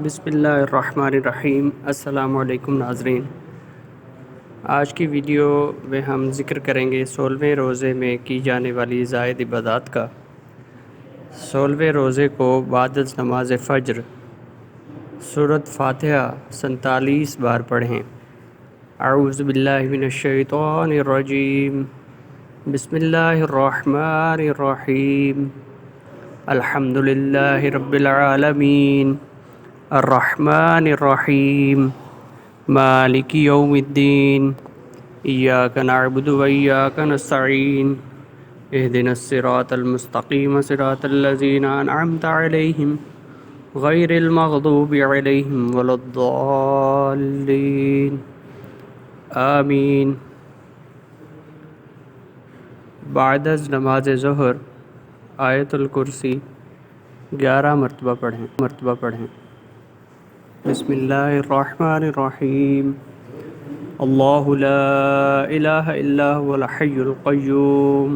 بسم اللہ الرحمن الرحیم۔ السلام علیکم ناظرین، آج کی ویڈیو میں ہم ذکر کریں گے 16ویں روزے میں کی جانے والی زائد عبادات کا۔ 16ویں روزے کو بعد از نماز فجر سورۃ فاتحہ 47 بار پڑھیں۔ اعوذ باللہ من الشیطان الرجیم، بسم اللہ الرحمن الرحیم، الحمد للہ رب العالمین، الرحمن الرحیم، مالک یوم الدین، ایاک نعبد و ایاک نستعین، اہدنا الصراط المستقیم صراط الذین انعمت علیہم غیر المغضوب علیہم ولا الضالین، آمین۔ بعد از نماز ظہر آیت الکرسی 11 مرتبہ پڑھیں۔ بسم اللہ الرحمن الرحیم، اللہ لا الہ الا هو الحی القیوم،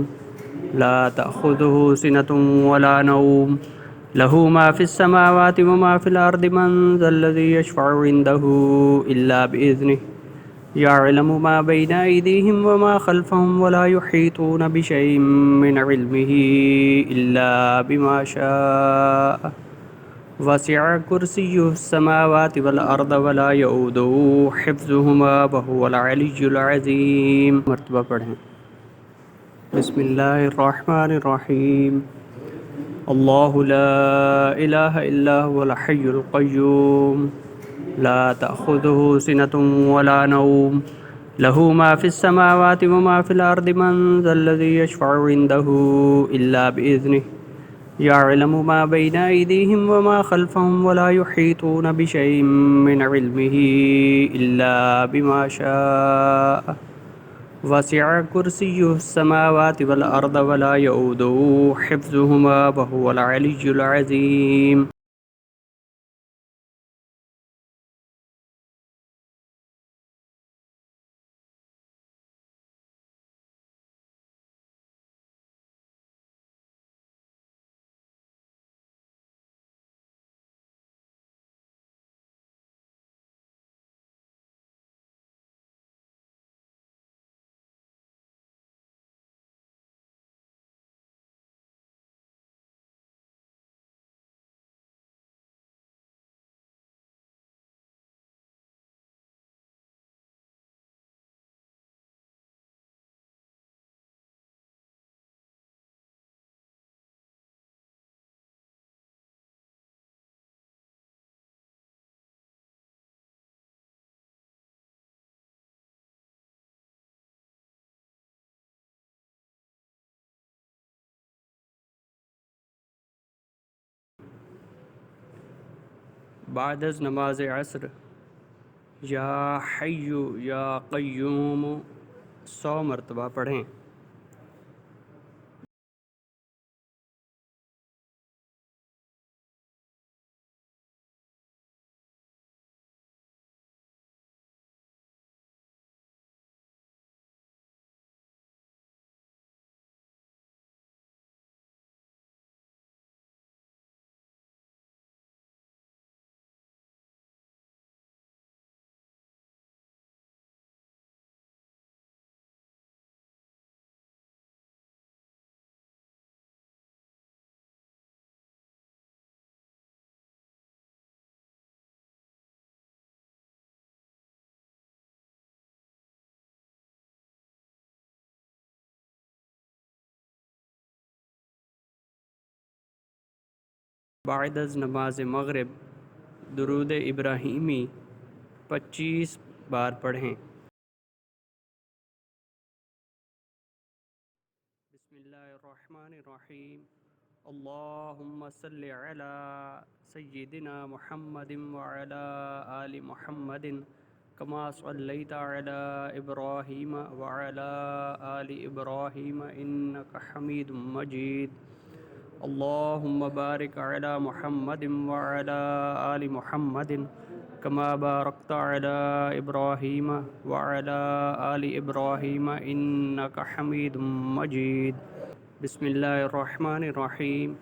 لا تأخذہ سنۃ ولا نوم، له ما فی السماوات وما فی الارض، من ذا الذی یشفع عنده الا بإذنہ، یعلم ما بین ایدیہم وما خلفہم ولا یحیطون بشیء من علمہ الا بما شاء، وسع کرسیہ السماوات والارض ولا یؤودہ حفظہما وہو العلی العظیم۔ مرتبہ پڑھیں۔ بسم اللہ الرحمن الرحیم، اللہ لا الہ الا هو الحی القیوم، لا تأخذہ سنۃ ولا نوم، له ما فی السماوات وما فی الارض، من ذا الذی یشفع عنده الا بإذنہ، یعلم ما بین ایدیہم وما خلفہم ولا یحیطون بشیء من علمہ الا بما شاء، وسع کرسیہ السماوات والارض ولا یؤودہ حفظہما وہو العلی العظیم۔ بعد از نماز عصر یا حی یا قیوم 100 مرتبہ پڑھیں۔ بعد از نماز مغرب درود ابراہیمی 25 بار پڑھیں۔ بسم اللہ الرحمن الرحیم، اللہم صلی علی سیدنا محمد وعلی آل محمد کما صلیت علی ابراہیم وعلی آل ابراہیم انک حمید مجید، اللہم بارک علی محمد وعلی آل محمد کما بارکت علی ابراہیم وعلی آل ابراہیم انک حمید مجید۔ بسم اللہ الرحمن الرحیم،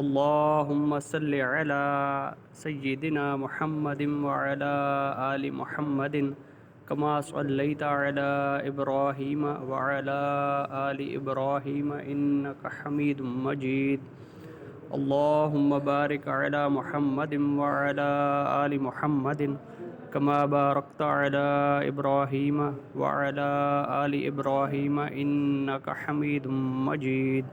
اللهم صل على سيدنا محمد وعلى آل محمد كما صليت على إبراهيم وعلى آل إبراهيم إنك حميد مجيد. اللهم بارك على محمد وعلى آل محمد كما باركت على إبراهيم وعلى آل إبراهيم إنك حميد مجيد.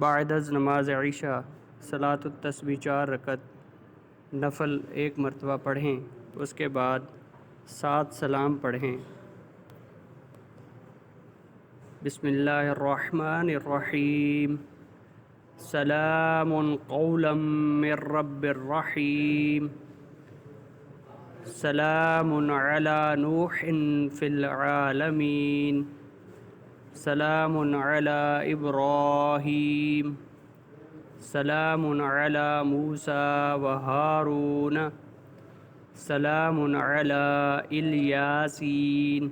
بعد از نماز عشاء صلاۃ التسبیح 4 رکعت نفل 1 مرتبہ پڑھیں، اس کے بعد 7 سلام پڑھیں۔ بسم اللہ الرحمن الرحیم، سلام قولا من رب الرحیم، سلام علی نوح فی العالمین، سلام علی ابراہیم، سلام علی موسیٰ و ہارون، سلام علی الیاسین،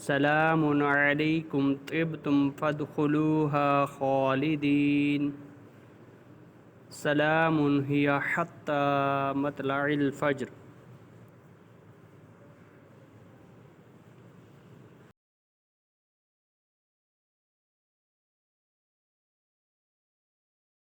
سلام علیکم طبتم فادخلوها خالدین، سلام ہی حتی مطلع الفجر۔